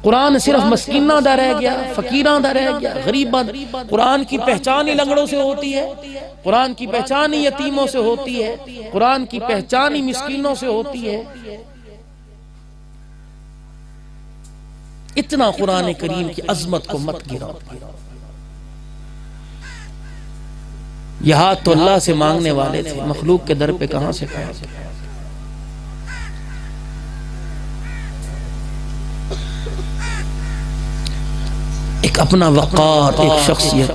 कुरान सिर्फ मस्कीना दा रह गया, फकीरा दा रह गया, गरीबा। कुरान की पहचान ही लंगड़ों से होती है, कुरान की पहचान ही यतीमों से होती है, कुरान की पहचान ही मिस्कीनों से होती है। इतना कुरान करीम की अजमत को मत गिराओ। यह हाथ तो अल्लाह से मांगने वाले थे, मखलूक के दर पे कहां से पाए। एक अपना वक़ार, एक शख्सियत।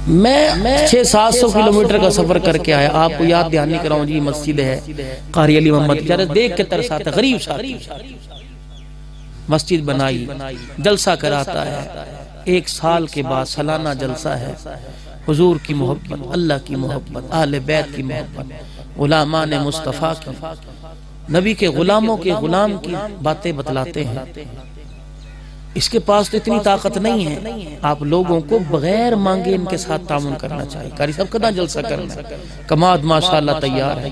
मैं 600-700 किलोमीटर का सफर करके आया। आपको याद ध्यान नहीं कराऊं जी, मस्जिद है कारी अली मोहम्मद, देख के तरस आता, गरीब साथी। मस्जिद बनाई, जलसा कराता है। 1 साल के बाद सालाना जलसा है। हुजूर की मोहब्बत, अल्लाह की मोहब्बत, अहले बैत की मोहब्बत, गुलामान मुस्तफ़ा की, नबी के गुलामों के गुलाम की बातें बतलाते हैं। इसके पास तो इतनी ताकत नहीं है। आप लोगों को बगैर मांगे इनके साथ तामुन करना चाहिए। कारी साहब कदा जलसा करना है। कमाद माशाल्लाह तैयार है।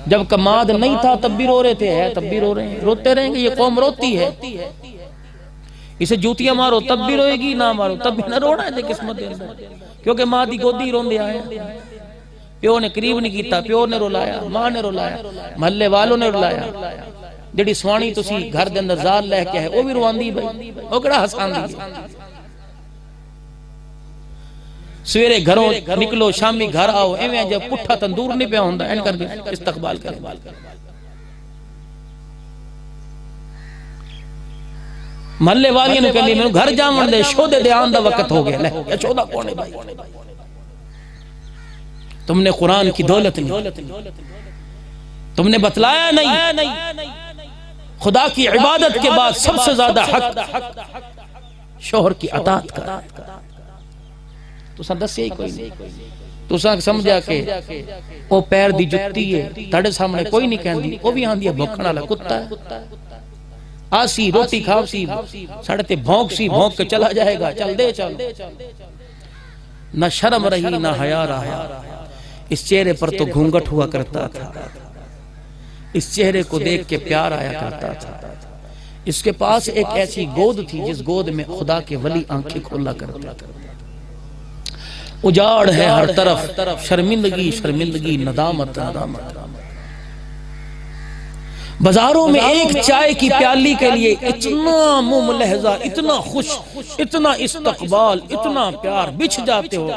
जब कमाद नहीं था तब भी रो रहे थे, है तब भी रो रहे हैं, रोते रहेंगे। ये कौम रोती है, इसे जूतियां मारो तब भी रोएगी, ना मारो तब भी ना रोना है किस्मत के अंदर। क्योंकि मां दी गोदी रोंदे आए, प्यो ने करीब नहीं किया, प्यो ने रुलाया, मां ने रुलाया, महल्ले वालों ने रुलाया। जिहड़ी स्वाणी तुसी घर दे अंदर ज़ाल लेके आए वो भी रोंदी भाई, वो किहड़ा हसांदी। सवेरे घरों निकलो, शामी घर आओ, एवें जब पुठा तंदूर नहीं पिया हुंदा, एन करके इस्तकबाल करे। महल्ले वालियां ने कहली मैनू घर जावन दे, शोदे दे आन दा वक्त हो गया। ले शोदा कौन है भाई? तुमने कुरान की दौलत नहीं, तुमने बतलाया नहीं। खुदा की इबादत के बाद सबसे ज्यादा हक शोहर की अतात का। तुसा दस्या ही कोई नहीं। तुसा समझा के ओ पैर दी जुत्ती है, ताड़े सामने कोई नहीं कहंदी, ओ भी आंदी है भौंकण वाला कुत्ता है। आसी रोटी खावसी, साढ़े ते भौंकसी, भौंक के चला जाएगा। चल दे चल। ना शर्म रही ना हया रहा। इस चेहरे पर तो घूंघट हुआ करता था, इस चेहरे को देख के प्यार आया करता था। इसके पास एक ऐसी गोद थी जिस गोद में खुदा के वली आंखें खोला करते थे। उजाड़ है हर तरफ, शर्मिंदगी शर्मिंदगी, नदामत नदामत। बाजारों में एक चाय की प्याली के लिए इतना मुंह में लहजा, इतना खुश, इतना इस्तकबाल, इतना प्यार। बिछ जाते हो।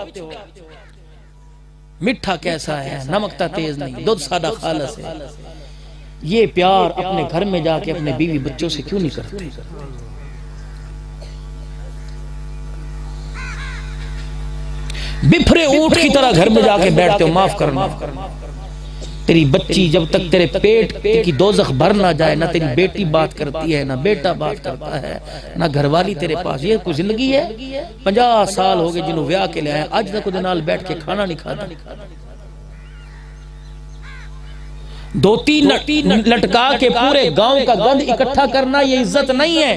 मिठा कैसा है, नमकता तेज नहीं, दूध सादा खालस है। ये प्यार अपने घर में जाके अपने बीवी बच्चों से क्यों नहीं करते? बिफरे ऊंट की तरह घर में जाके बैठते हो। माफ करना, तेरी बच्ची जब तक तेरे पेट की दोजख भर ना जाए, ना तेरी बेटी बात करती है, ना बेटा बात करता है, ना घरवाली तेरे पास। ये कोई जिंदगी है? 50 साल हो गए जिन्होंने ब्याह के ले आए, आज तक उनके नाल बैठ के खाना नहीं खाता। 2-3 लटका के पूरे गांव का गंद इकट्ठा करना ये इज्जत नहीं है।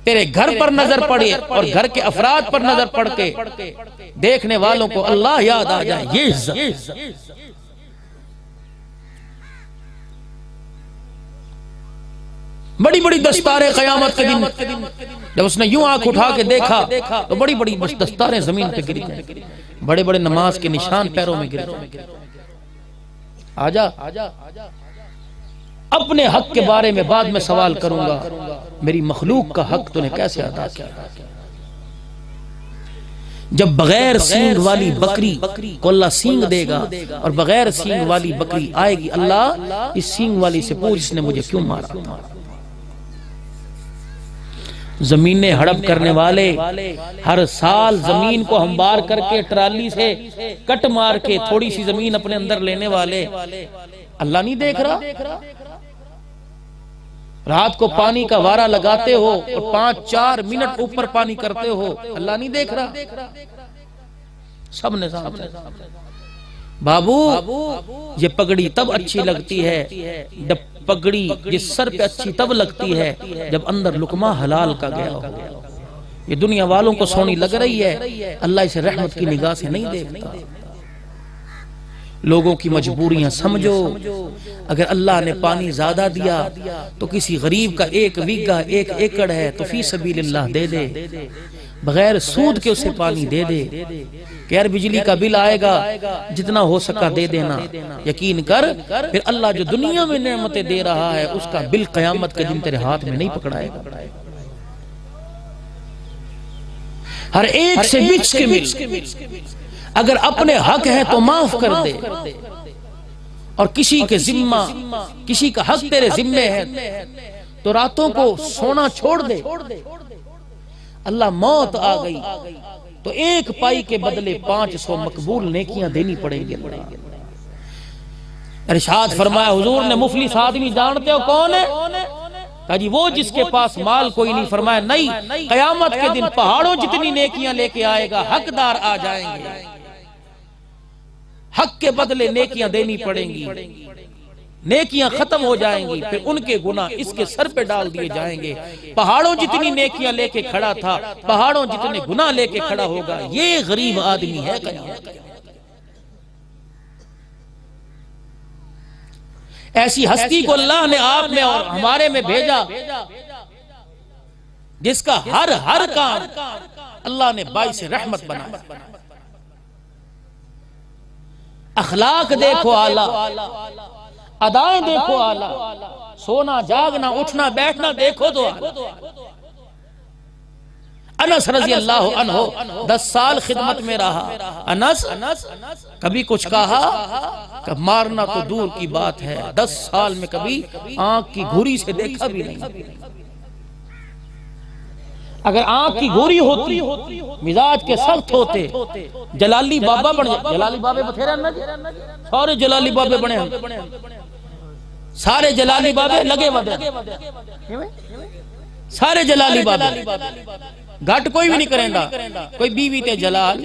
तेरे घर पर नजर पड़े और घर के अफराद पर नजर पड़ के देखने वालों को अल्लाह याद आ जाए, ये इज्जत। बड़ी बड़ी दस्तारें क़यामत के दिन, जब उसने यूं आंख उठा के देखा तो बड़ी बड़ी दस्तारें जमीन पे गिरी जाएं, बड़े बड़े नमाज के निशान पैरों में गिरे जाएं। आजा, अपने हक के बारे में बाद में सवाल करूंगा, मेरी मखलूक का हक तूने कैसे अदा किया? जब बगैर सींग वाली बकरी को अल्लाह सींग देगा और बगैर सींग वाली बकरी आएगी, अल्लाह इस सींग वाली से पूछ इसने मुझे क्यों मारा? जमीनें हड़प करने वाले हर साल जमीन को हमवार करके ट्राली से कट मार के थोड़ी सी जमीन अपने अंदर लेने वाले, अल्लाह नहीं देख रहा? रात को पानी का वारा लगाते हो और 5-4 मिनट ऊपर पानी करते हो, अल्लाह नहीं देख रहा? सबने सामने। बाबू, ये पगड़ी तब अच्छी लगती है जब पगड़ी जिस सर पे अच्छी तब लगती है जब अंदर लुकमा हलाल का गया हो। ये दुनिया वालों को सोनी लग रही है, अल्लाह इसे रहमत की निगाह से नहीं देखता। लोगों की मजबूरियां समझो। अगर अल्लाह ने पानी ज्यादा दिया तो किसी गरीब का 1 बीघा 1 एकड़ है तो फी सबीलिल्लाह दे दे, बगैर सूद के उसे पानी दे दे कि यार बिजली का बिल आएगा, जितना हो सका दे देना। यकीन कर, फिर अल्लाह जो दुनिया में नेमतें दे रहा है उसका बिल कयामत के दिन तेरे हाथ में नहीं पकड़ाएगा। हर एक से बिच के मिल, अगर अपने हक है तो माफ कर दे, और किसी के जिम्मा, किसी का हक तेरे जिम्मे है तो रातों को सोना छोड़ दे। अल्लाह मौत आ गई तो 1 पाई के बदले 500 मकबूल नेकियां देनी पड़ेंगी। इरशाद फरमाया हुजूर ने, मुफलिस आदमी जानते हो कौन है? कहा जी वो जिसके पास माल कोई नहीं। फरमाया नहीं, कयामत के दिन पहाड़ों जितनी नेकियां लेके आएगा, हकदार आ जाएंगे, हक के बदले नेकियां देनी पड़ेंगी, नेकियां खत्म हो जाएंगी, फिर उनके गुनाह इसके सर पे डाल दिए जाएंगे। पहाड़ों जितनी नेकियां लेके खड़ा था, पहाड़ों जितने गुनाह लेके खड़ा होगा। ये गरीब आदमी है कयामत। ऐसी हस्ती को अल्लाह ने आप में और हमारे में भेजा जिसका हर काम अल्लाह ने बाइस रहमत बनाया। अखलाक देखो आला, अदाएं देखो आला, सोना जागना उठना बैठना देखो तो आला। अनस रजी अल्लाह अन्हो 10 साल खिदमत में रहा। अनस कभी कुछ कहा, कब मारना तो दूर की बात है, 10 साल में कभी आंख की घुरी से देखा भी नहीं। अगर आंख की घुरी होती, मिजाज के सख्त होते, जलाली बाबा बन जाए। जलाली बाबे बथेरे ना, सारे जलाली बाबे बने, सारे जलाली बाबे लगे वदे, सारे जलाली बाबे। घट कोई भी नहीं करेगा। कोई बीवी ते जलाल,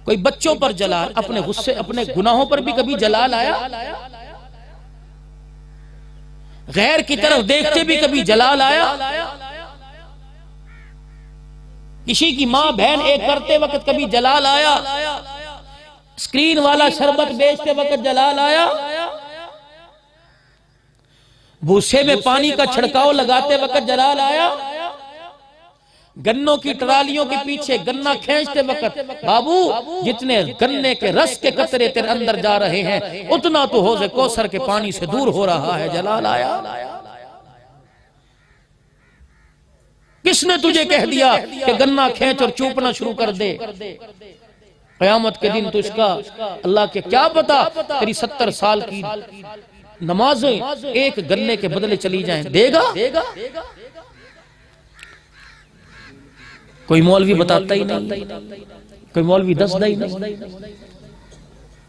कोई बच्चों पर जलाल, अपने गुस्से अपने गुनाहों पर भी कभी जलाल आया? गैर की तरफ देखते भी कभी जलाल आया? किसी की माँ बहन एक करते वक्त कभी जलाल आया? स्क्रीन वाला शरबत बेचते वक्त जलाल आया? भूसे में पानी का छिड़काव लगाते वक्त जलाल आया? गन्नों की ट्रालियों के पीछे गन्ना खींचते वक्त, बाबू जितने गन्ने के रस के कतरे तेरे अंदर जा रहे हैं उतना तो हौज़े कौसर के पानी से दूर हो रहा है, जलाल आया? किसने तुझे कह दिया कि गन्ना खींच और चूपना शुरू कर दे? कयामत के दिन तो इसका अल्लाह के क्या पता तेरी 70 साल की नमाजें एक गन्ने के बदले चली जाएं, देगा? कोई मौलवी बताता ही नहीं, कोई मौलवी दसदा ही नहीं।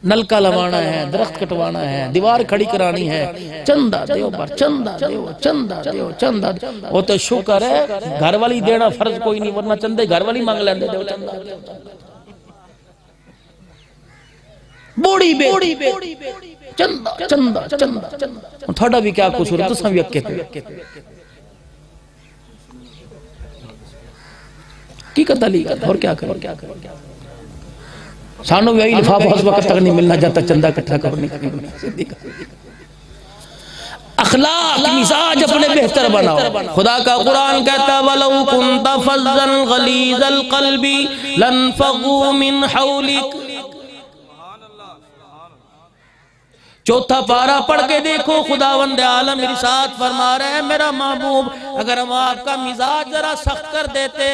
नलका लवाना है, दरख्त कटवाना है, दीवार खड़ी करानी है, चंदा दो पर चंदा दो, चंदा दो, चंदा दो। वो तो शुक्र है घर वाली देना फर्ज कोई नहीं, वरना चंदे घर वाली मांग लेंदे दो चंदा। बोड़ी चंदा चंदा चंदा, थोड़ा भी क्या कसूर है? तुसां भी अक्के पे की कतली और क्या करें? सानू भी यही लिफाफा उस वक्त तक नहीं मिलना जब तक चंदा इकट्ठा कर नहीं। अखलाक मिजाज अपने बेहतर बनाओ। खुदा का कुरान कहता है वलौ कुंता फज़्ज़न गलीज़ल क़ल्बी लनफ़ज़ू मिन हौलिक। चौथा पारा पढ़ के देखो, खुदावंद आलम इरशाद फरमा रहे हैं मेरा महबूब, अगर हम आपका मिजाज जरा सख्त कर देते,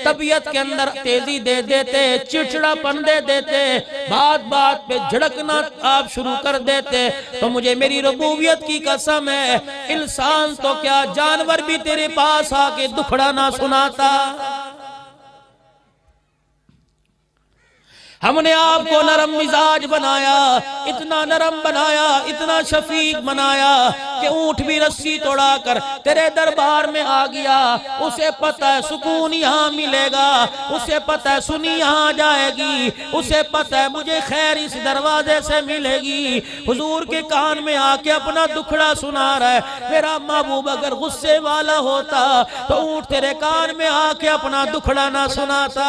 तबीयत के अंदर तेजी दे देते, चिड़चिड़ापन दे देते, बात बात पे झड़कना आप शुरू कर देते, तो मुझे मेरी रबूबियत की कसम है, इंसान तो क्या जानवर भी तेरे पास आके दुखड़ा ना सुनाता। हमने आपको नरम मिजाज बनाया, इतना नरम बनाया, इतना शफीक बनाया कि ऊंट भी रस्सी तोड़ाकर तेरे दरबार में आ गया। उसे पता है सुकून यहाँ मिलेगा, उसे पता है सुनी यहाँ जाएगी, उसे पता है मुझे खैर इस दरवाजे से मिलेगी। हुजूर के कान में आके अपना दुखड़ा सुना रहा है। मेरा महबूब अगर गुस्से वाला होता तो ऊंट तेरे कान में आके अपना दुखड़ा ना सुनाता।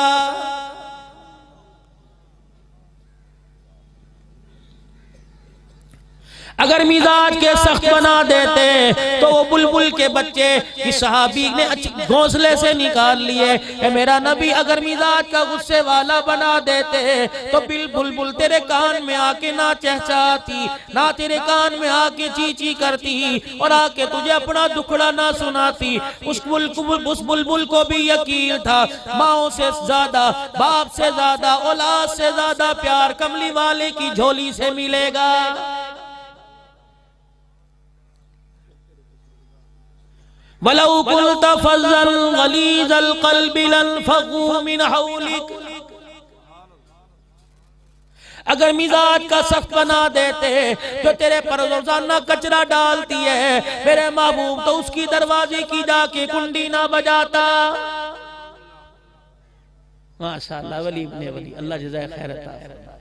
अगर मिजाज के सख्त बना देते तो वो बुलबुल के बच्चे कि सहाबी ने घोंसले से निकाल लिए। मेरा नबी अगर मिजाज का गुस्से वाला बना देते तो बुलबुल तेरे कान में आके ना चहचहाती, ना तेरे कान में आके ची ची करती और आके तुझे अपना दुखड़ा ना सुनाती। उस बुलबुल को भी यकीन था माओ से ज्यादा, बाप से ज्यादा, औलाद से ज्यादा प्यार कमली वाले की झोली से मिलेगा। वलौ कुल्त फज़्ज़न गलीज़ल क़ल्बि लन्फ़ज़्ज़ू मिन हौलिक। अगर मिजाज का सख्त बना देते तो तेरे पर रोजाना कचरा डालती है मेरे महबूब तो उसकी दरवाजे की जाके कुंडी ना बजाता। माशाअल्लाह, वली इब्ने वली, अल्लाह जज़ाए खैर अता फरमाए।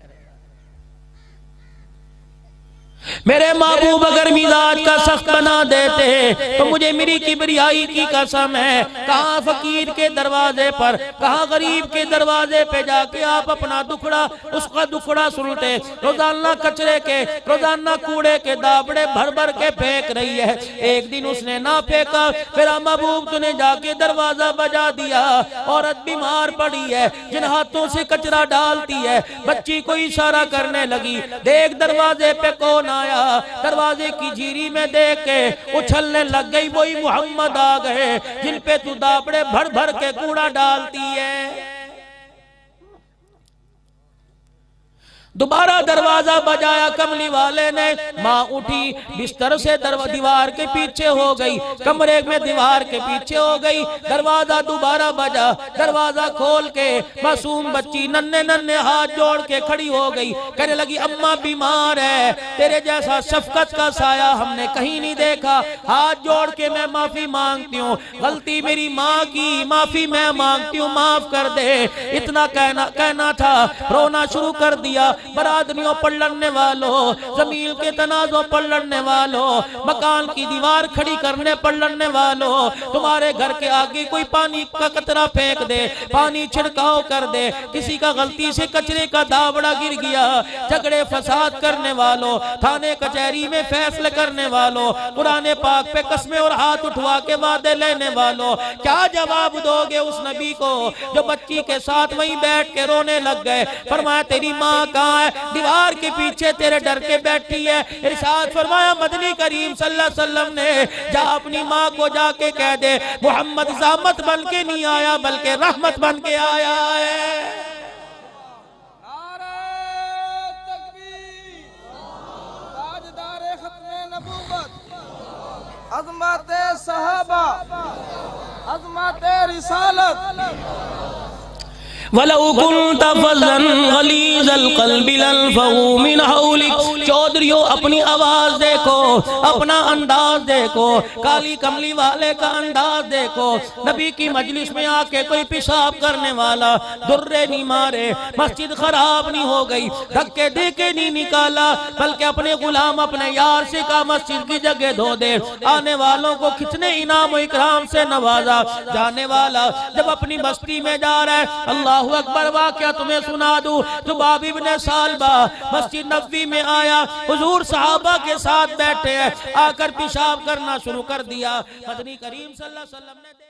मेरे महबूब अगर मिजाज का सख्त बना देते तो मुझे मेरी किबरियाई की कसम है, कहाँ फकीर के दरवाजे पर, कहाँ गरीब के दरवाजे पे जाके आप अपना दुखड़ा, उसका दुखड़ा सुनते। रोजाना कचरे के, रोजाना कूड़े के दाबड़े भर भर के फेंक रही है। एक दिन उसने ना फेंका, मेरा महबूब तूने जाके दरवाजा बजा दिया। औरत बीमार पड़ी है, जिन हाथों से कचरा डालती है, बच्ची को इशारा करने लगी, देख दरवाजे पे कौन आया। दरवाजे की झीरी में देख के उछलने लग गई, वही मोहम्मद आ गए जिन पे तू दापड़े भर भर के कूड़ा डालती है। दोबारा दरवाजा बजाया कमली वाले ने, माँ उठी बिस्तर से दीवार के पीछे हो गई, कमरे में दीवार के पीछे हो गई। दरवाजा दोबारा बजा, दरवाजा खोल के मासूम बच्ची नन्हे नन्हे हाथ जोड़ के खड़ी हो गई, कहने लगी अम्मा बीमार है, तेरे जैसा शफकत का साया हमने कहीं नहीं देखा, हाथ जोड़ के मैं माफी मांगती हूँ, गलती मेरी माँ की, माफी मैं मांगती हूँ, माफ कर दे। इतना कहना था, रोना शुरू कर दिया। बरादरियों पर लड़ने वालों, जमीन के तनाजों पर लड़ने वालों, मकान की दीवार खड़ी करने पर लड़ने वालों, तुम्हारे घर के आगे कोई पानी का कतरा फेंक दे, पानी छिड़काव कर दे, किसी का गलती से कचरे का दावड़ा गिर गया, झगड़े फसाद करने वालों, थाने कचहरी में फैसले करने वालों, कुरान पाक पे कस्में और हाथ उठवा के वादे लेने वालों, क्या जवाब दोगे उस नबी को जो बच्ची के साथ वहीं बैठ के रोने लग गए? फरमाया तेरी माँ कहाँ है? दीवार के पीछे तेरे डर के बैठी है। इरशाद फरमाया मदनी करीम सल्लल्लाहु अलैहि वसल्लम ने, जा अपनी माँ को जाके कह दे मोहम्मद ज़ामत बन के नहीं आया बल्कि रहमत बन के आया है। नारे तकबीर, ताजदारे खत्मे नबूवत, अज़मते सहाबा, अज़मते रिसालत। वलौ कुन्त फज़्ज़न गलीज़ल क़ल्बि लन्फ़ज़्ज़ू मिन हौलिक। चौधरियों अपनी आवाज देखो, अपना अंदाज देखो, काली कमली वाले का अंदाज देखो। नबी की मजलिस में आके कोई पेशाब करने वाला दुर्रे नहीं मारे, मस्जिद खराब नहीं हो गई, धक्के दे के नहीं निकाला, बल्कि अपने गुलाम अपने यार से कहा मस्जिद की जगह धो दे। आने वालों को कितने इनाम और इकराम से नवाजा। जाने वाला जब अपनी बस्ती में जा रहा है, अल्लाह अकबर, वाक़या तुम्हें सुना दूं। जुबाब इब्ने सालबा मस्जिद नबवी में आया, हुजूर सहाबा के साथ बैठे हैं, आकर पेशाब करना शुरू कर दिया। मदनी करीम सल्लल्लाहु अलैहि वसल्लम ने